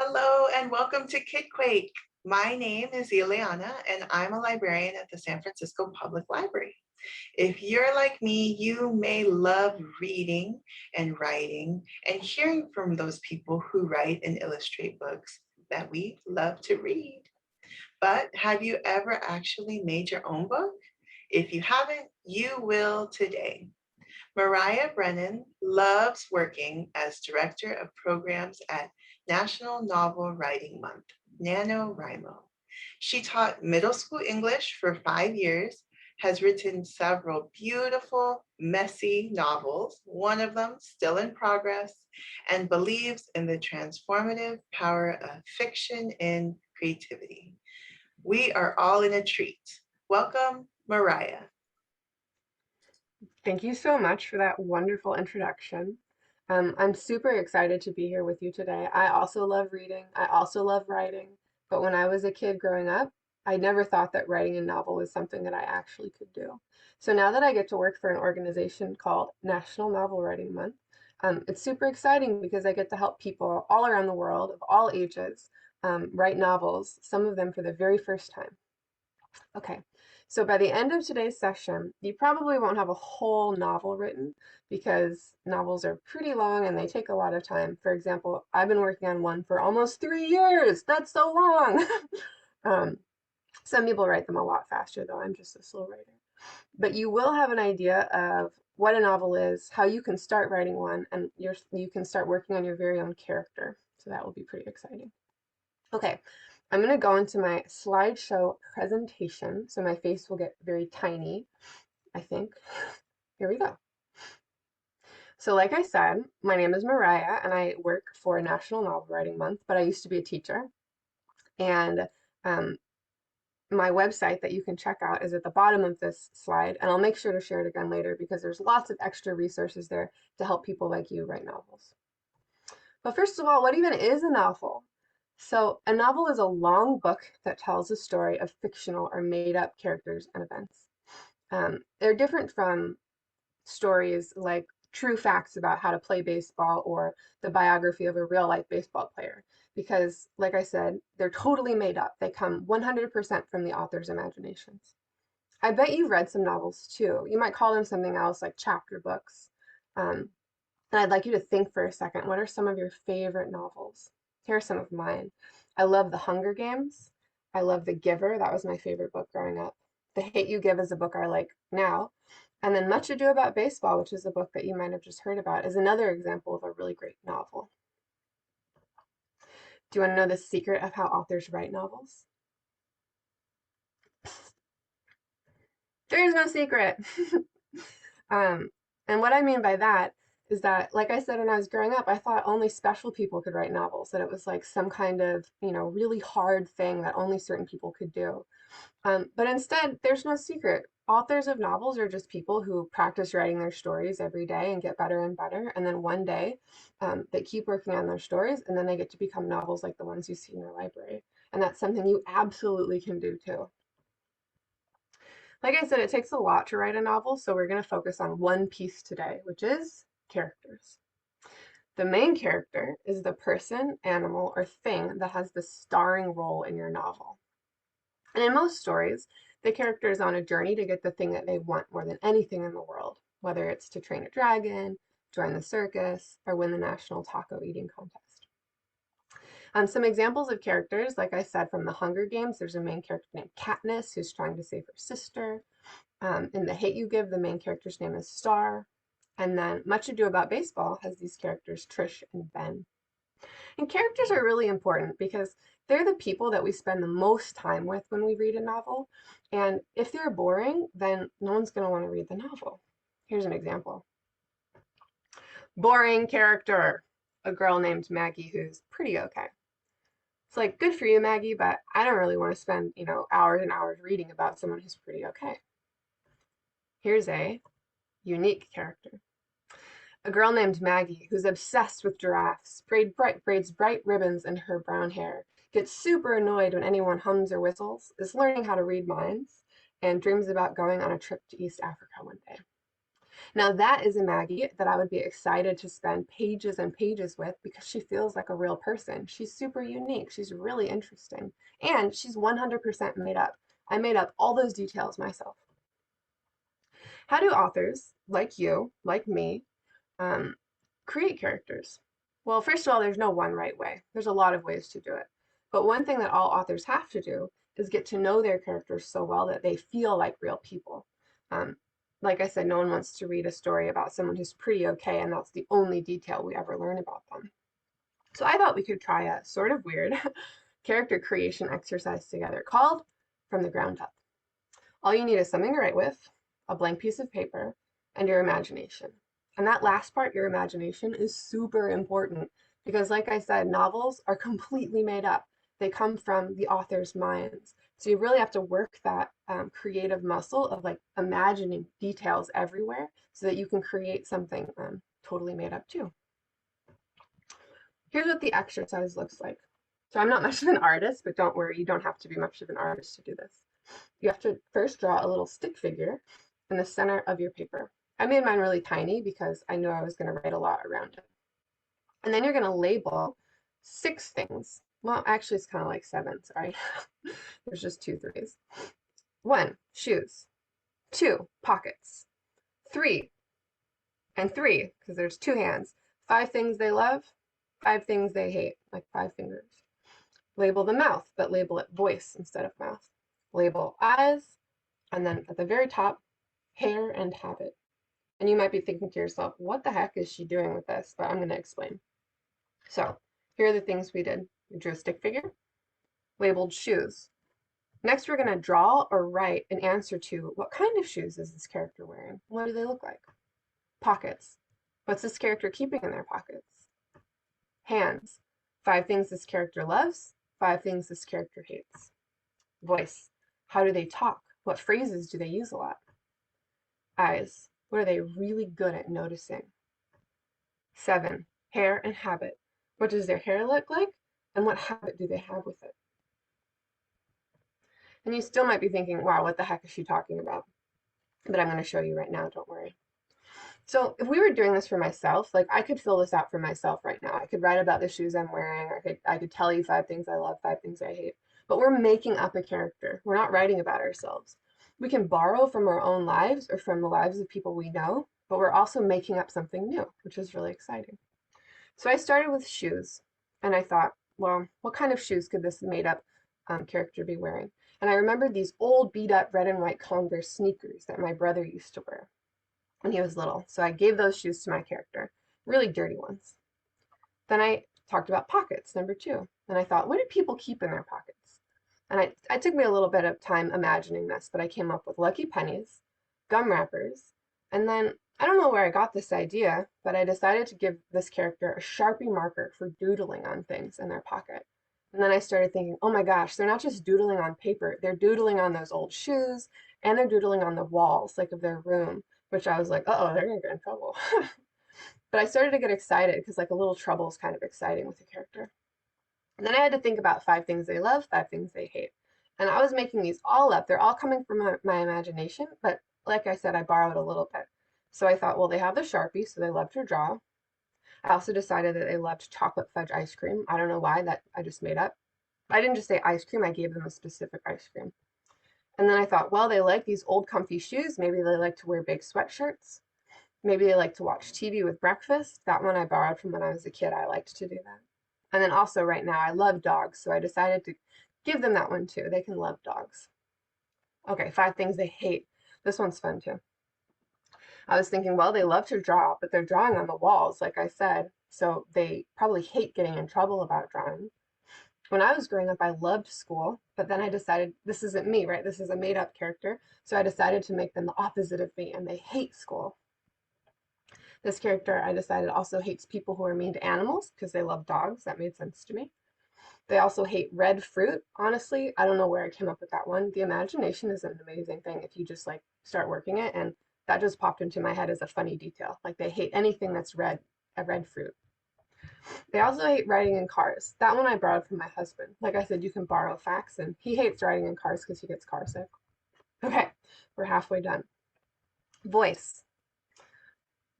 Hello and welcome to Kidquake. My name is Ileana and I'm a librarian at the San Francisco Public Library. If you're like me, you may love reading and writing and hearing from those people who write and illustrate books that we love to read. But have you ever actually made your own book? If you haven't, you will today. Marya Brennan loves working as Director of Programs at National Novel Writing Month, NaNoWriMo. She taught middle school English for 5 years, has written several beautiful, messy novels, one of them still in progress, and believes in the transformative power of fiction in creativity. We are all in a treat. Welcome, Marya. Thank you so much for that wonderful introduction. I'm super excited to be here with you today. I also love reading. I also love writing. But when I was a kid growing up, I never thought that writing a novel was something that I actually could do. So now that I get to work for an organization called National Novel Writing Month, it's super exciting because I get to help people all around the world of all ages write novels, some of them for the very first time. Okay, so by the end of today's session, you probably won't have a whole novel written because novels are pretty long and they take a lot of time. For example, I've been working on one for almost 3 years. That's so long. um, some people write them a lot faster, though. I'm just a slow writer. But you will have an idea of what a novel is, how you can start writing one, and you can start working on your very own character. So that will be pretty exciting. Okay, I'm going to go into my slideshow presentation, so my face will get very tiny, I think. Here we go. So like I said, my name is Marya, and I work for National Novel Writing Month, but I used to be a teacher. And um, my website that you can check out is at the bottom of this slide, and I'll make sure to share it again later because there's lots of extra resources there to help people like you write novels. But first of all, what even is a novel? So, a novel is a long book that tells a story of fictional or made up characters and events. They're different from stories like true facts about how to play baseball or the biography of a real life baseball player, because, like I said, they're totally made up. They come 100% from the author's imaginations. I bet you've read some novels too. You might call them something else like chapter books. Um, and I'd like you to think for a second, what are some of your favorite novels? Here are some of mine. I love The Hunger Games. I love The Giver. That was my favorite book growing up. The Hate You Give is a book I like now. And then Much Ado About Baseball, which is a book that you might have just heard about, is another example of a really great novel. Do you want to know the secret of how authors write novels? There's no secret. Um, and what I mean by that is that, like I said, when I was growing up, I thought only special people could write novels, that it was like some kind of, really hard thing that only certain people could do. But instead, there's no secret. Authors of novels are just people who practice writing their stories every day and get better and better. And then one day, they keep working on their stories, and then they get to become novels like the ones you see in your library. And that's something you absolutely can do too. Like I said, it takes a lot to write a novel, so we're going to focus on one piece today, which is characters. The main character is the person, animal, or thing that has the starring role in your novel. And in most stories, the character is on a journey to get the thing that they want more than anything in the world, whether it's to train a dragon, join the circus, or win the national taco eating contest. Some examples of characters, like I said, from the Hunger Games, there's a main character named Katniss who's trying to save her sister. In The Hate You Give, the main character's name is Star. And then Much Ado About Baseball has these characters, Trish and Ben. And characters are really important because they're the people that we spend the most time with when we read a novel. And if they're boring, then no one's going to want to read the novel. Here's an example. Boring character. A girl named Maggie who's pretty okay. It's like, good for you, Maggie, but I don't really want to spend, hours and hours reading about someone who's pretty okay. Here's a unique character. A girl named Maggie who's obsessed with giraffes, braids bright ribbons into her brown hair, gets super annoyed when anyone hums or whistles, is learning how to read minds, and dreams about going on a trip to East Africa one day. Now, that is a Maggie that I would be excited to spend pages and pages with because she feels like a real person. She's super unique. She's really interesting. And she's 100% made up. I made up all those details myself. How do authors, like you, like me, um, create characters? Well, first of all, there's no one right way. There's a lot of ways to do it. But one thing that all authors have to do is get to know their characters so well that they feel like real people. Um, like I said, no one wants to read a story about someone who's pretty okay, and that's the only detail we ever learn about them. So I thought we could try a sort of weird character creation exercise together called From the Ground Up. All you need is something to write with, a blank piece of paper, and your imagination. And that last part, your imagination, is super important because, like I said, novels are completely made up. They come from the author's minds. So you really have to work that creative muscle of like imagining details everywhere so that you can create something totally made up too. Here's what the exercise looks like. So I'm not much of an artist, but don't worry, you don't have to be much of an artist to do this. You have to first draw a little stick figure in the center of your paper. I made mine really tiny because I knew I was going to write a lot around it. And then you're going to label 6 things. Well, actually, it's kind of like 7, sorry. There's just 2 threes. 1, shoes. 2, pockets. 3, and 3, because there's 2 hands. 5 things they love, 5 things they hate, like 5 fingers. Label the mouth, but label it voice instead of mouth. Label eyes, and then at the very top, hair and habit. And you might be thinking to yourself, what the heck is she doing with this? But I'm going to explain. So here are the things we did. We drew a stick figure, labeled shoes. Next, we're going to draw or write an answer to what kind of shoes is this character wearing? What do they look like? Pockets. What's this character keeping in their pockets? Hands. 5 things this character loves, 5 things this character hates. Voice. How do they talk? What phrases do they use a lot? Eyes. What are they really good at noticing? 7, hair and habit. What does their hair look like? And what habit do they have with it? And you still might be thinking, wow, what the heck is she talking about? But I'm going to show you right now, don't worry. So if we were doing this for myself, like I could fill this out for myself right now. I could write about the shoes I'm wearing. I could tell you 5 things I love, 5 things I hate. But we're making up a character. We're not writing about ourselves. We can borrow from our own lives or from the lives of people we know, but we're also making up something new, which is really exciting. So I started with shoes, and I thought, well, what kind of shoes could this made up character be wearing? And I remembered these old beat up red and white Converse sneakers that my brother used to wear when he was little. So I gave those shoes to my character, really dirty ones. Then I talked about pockets, number 2. And I thought, what do people keep in their pockets? And I took me a little bit of time imagining this, but I came up with lucky pennies, gum wrappers, and then I don't know where I got this idea, but I decided to give this character a Sharpie marker for doodling on things in their pocket. And then I started thinking, oh my gosh, they're not just doodling on paper, they're doodling on those old shoes, and they're doodling on the walls, like of their room, which I was like, uh-oh, they're gonna get in trouble. But I started to get excited because like a little trouble is kind of exciting with a character. And then I had to think about 5 things they love, 5 things they hate. And I was making these all up. They're all coming from my imagination, but like I said, I borrowed a little bit. So I thought, well, they have the Sharpie, so they love to draw. I also decided that they loved chocolate fudge ice cream. I don't know why, that I just made up. I didn't just say ice cream, I gave them a specific ice cream. And then I thought, well, they like these old comfy shoes. Maybe they like to wear big sweatshirts. Maybe they like to watch TV with breakfast. That one I borrowed from when I was a kid. I liked to do that. And then also right now I love dogs, so I decided to give them that one too. They can love dogs. Okay, 5 things they hate. This one's fun too. I was thinking, well, they love to draw, but they're drawing on the walls, like I said, so they probably hate getting in trouble about drawing. When I was growing up, I loved school, but then I decided this isn't me, right? This is a made up character. So I decided to make them the opposite of me, and they hate school. This character, I decided, also hates people who are mean to animals because they love dogs. That made sense to me. They also hate red fruit. Honestly, I don't know where I came up with that one. The imagination is an amazing thing if you just like start working it, and that just popped into my head as a funny detail. Like they hate anything that's red, a red fruit. They also hate riding in cars. That one I borrowed from my husband. Like I said, you can borrow facts, and he hates riding in cars because he gets car sick. Okay, we're halfway done. Voice.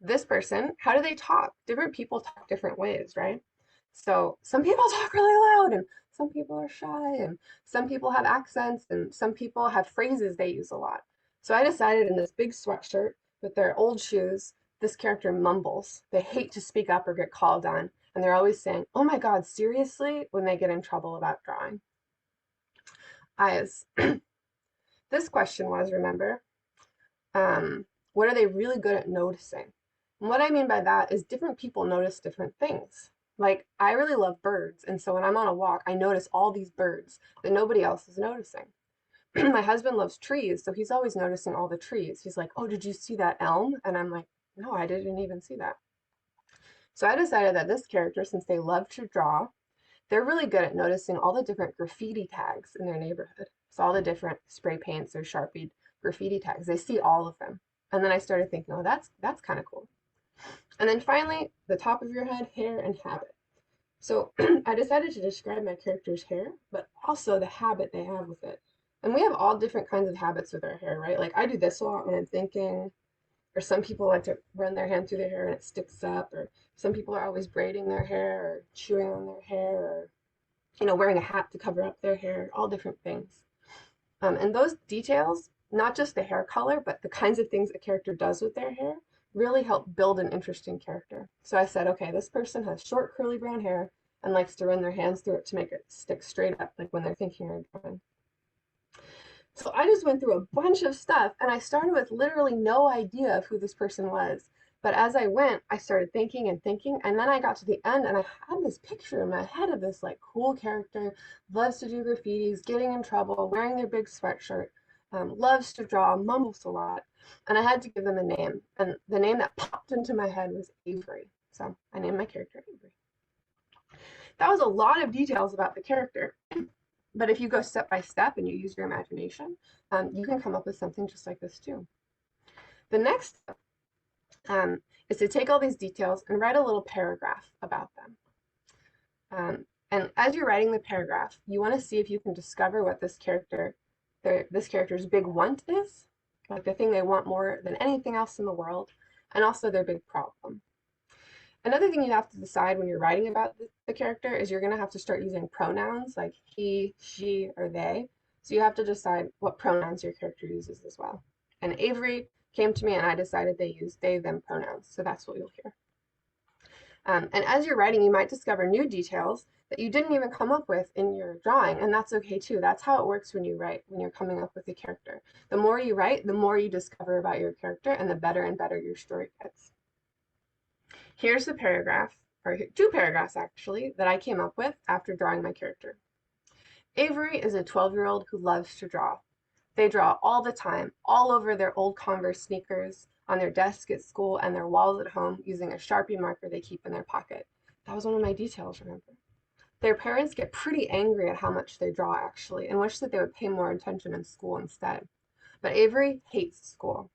this person, how do they talk? Different people talk different ways, right? So some people talk really loud and some people are shy and some people have accents and some people have phrases they use a lot. So I decided in this big sweatshirt with their old shoes, this character mumbles. They hate to speak up or get called on, and they're always saying, "Oh my God, seriously?" when they get in trouble about drawing. Eyes. This question was, remember, um, what are they really good at noticing? And what I mean by that is different people notice different things. Like, I really love birds, and so when I'm on a walk, I notice all these birds that nobody else is noticing. My husband loves trees, so he's always noticing all the trees. He's like, "Oh, did you see that elm?" And I'm like, "No, I didn't even see that." So I decided that this character, since they love to draw, they're really good at noticing all the different graffiti tags in their neighborhood. So all the different spray paints or sharpied graffiti tags. They see all of them. And then I started thinking, oh, that's kind of cool. And then finally, the top of your head, hair and habit. So I decided to describe my character's hair, but also the habit they have with it. And we have all different kinds of habits with our hair, right? Like I do this a lot when I'm thinking, or some people like to run their hand through their hair and it sticks up, or some people are always braiding their hair or chewing on their hair, or wearing a hat to cover up their hair, all different things. And those details, not just the hair color, but the kinds of things a character does with their hair, really help build an interesting character. So I said, okay, this person has short, curly brown hair and likes to run their hands through it to make it stick straight up, like when they're thinking or drawing. So I just went through a bunch of stuff and I started with literally no idea of who this person was. But as I went, I started thinking and thinking, and then I got to the end and I had this picture in my head of this like cool character, loves to do graffitis, getting in trouble, wearing their big sweatshirt, loves to draw, mumbles a lot. And I had to give them a name. And the name that popped into my head was Avery. So I named my character Avery. That was a lot of details about the character. But if you go step by step and you use your imagination, you can come up with something just like this too. The next step is to take all these details and write a little paragraph about them. And as you're writing the paragraph, you want to see if you can discover what this character's big want is, like the thing they want more than anything else in the world, and also their big problem. Another thing you have to decide when you're writing about the character is you're going to have to start using pronouns like he, she, or they. So you have to decide what pronouns your character uses as well. And Avery came to me and I decided they use they, them pronouns. So that's what you'll hear. And as you're writing, you might discover new details that you didn't even come up with in your drawing. And that's okay too. That's how it works when you write, when you're coming up with a character. The more you write, the more you discover about your character and the better and better your story gets. Here's the paragraph, or two paragraphs actually, that I came up with after drawing my character. Avery is a 12-year-old who loves to draw. They draw all the time, all over their old Converse sneakers, on their desk at school, and their walls at home using a Sharpie marker they keep in their pocket. That was one of my details, remember? Their parents get pretty angry at how much they draw, actually, and wish that they would pay more attention in school instead. But Avery hates school.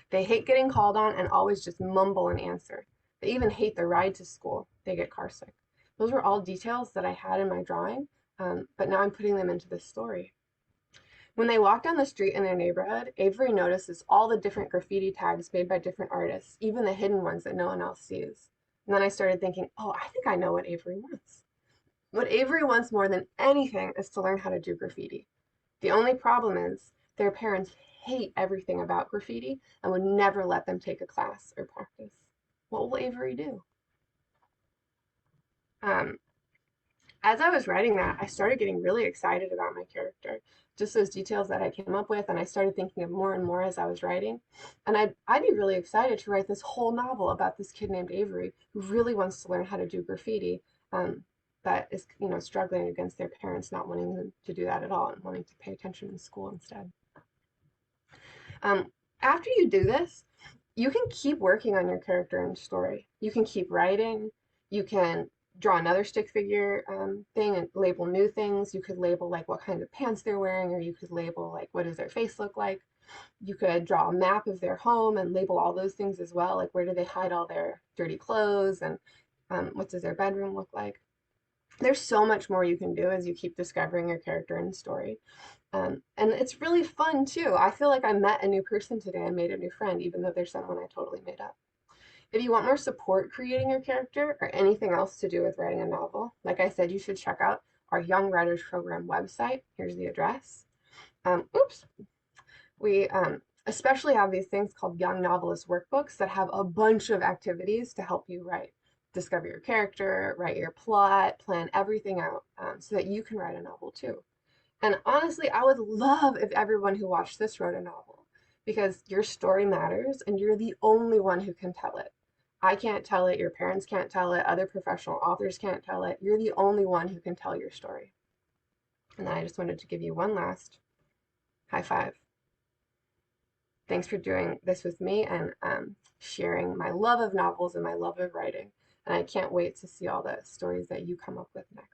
They hate getting called on and always just mumble an answer. They even hate the ride to school. They get carsick. Those were all details that I had in my drawing, but now I'm putting them into this story. When they walk down the street in their neighborhood, Avery notices all the different graffiti tags made by different artists, even the hidden ones that no one else sees. And then I started thinking, oh, I think I know what Avery wants. What Avery wants more than anything is to learn how to do graffiti. The only problem is their parents hate everything about graffiti and would never let them take a class or practice. What will Avery do? Um, as I was writing that, I started getting really excited about my character, just those details that I came up with, and I started thinking of more and more as I was writing. And I'd be really excited to write this whole novel about this kid named Avery who really wants to learn how to do graffiti, that is, struggling against their parents not wanting them to do that at all and wanting to pay attention in school instead. Um, After you do this, you can keep working on your character and story. You can keep writing. You can draw another stick figure thing and label new things. You could label like what kind of pants they're wearing, or you could label like what does their face look like. You could draw a map of their home and label all those things as well, like where do they hide all their dirty clothes and what does their bedroom look like. There's so much more you can do as you keep discovering your character and story. And it's really fun too. I feel like I met a new person today and made a new friend, even though there's someone I totally made up. If you want more support creating your character or anything else to do with writing a novel, like I said, you should check out our Young Writers Program website. Here's the address. Oops. We especially have these things called Young Novelist Workbooks that have a bunch of activities to help you write. Discover your character, write your plot, plan everything out so that you can write a novel too. And honestly, I would love if everyone who watched this wrote a novel because your story matters and you're the only one who can tell it. I can't tell it, your parents can't tell it, other professional authors can't tell it. You're the only one who can tell your story. And then I just wanted to give you one last high five. Thanks for doing this with me and sharing my love of novels and my love of writing. And I can't wait to see all the stories that you come up with next.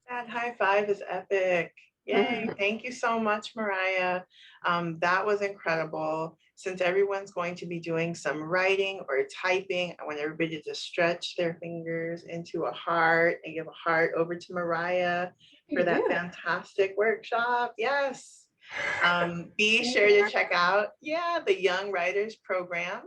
That high five is epic. Yay. Thank you so much, Marya. That was incredible. Since everyone's going to be doing some writing or typing, I want everybody to stretch their fingers into a heart and give a heart over to Marya You for can do that it. fantastic workshop. Yes. Be Thank sure you, to Mark. check out, the Young Writers Program.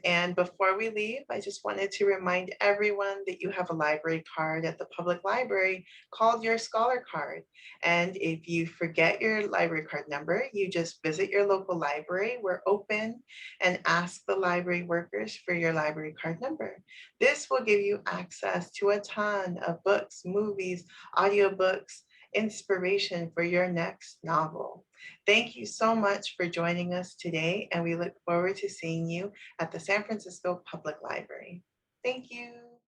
And before we leave, I just wanted to remind everyone that you have a library card at the public library called your Scholar Card. And if you forget your library card number, you just visit your local library. We're open, and ask the library workers for your library card number. This will give you access to a ton of books, movies, audiobooks, inspiration for your next novel. Thank you so much for joining us today, and we look forward to seeing you at the San Francisco Public Library. Thank you.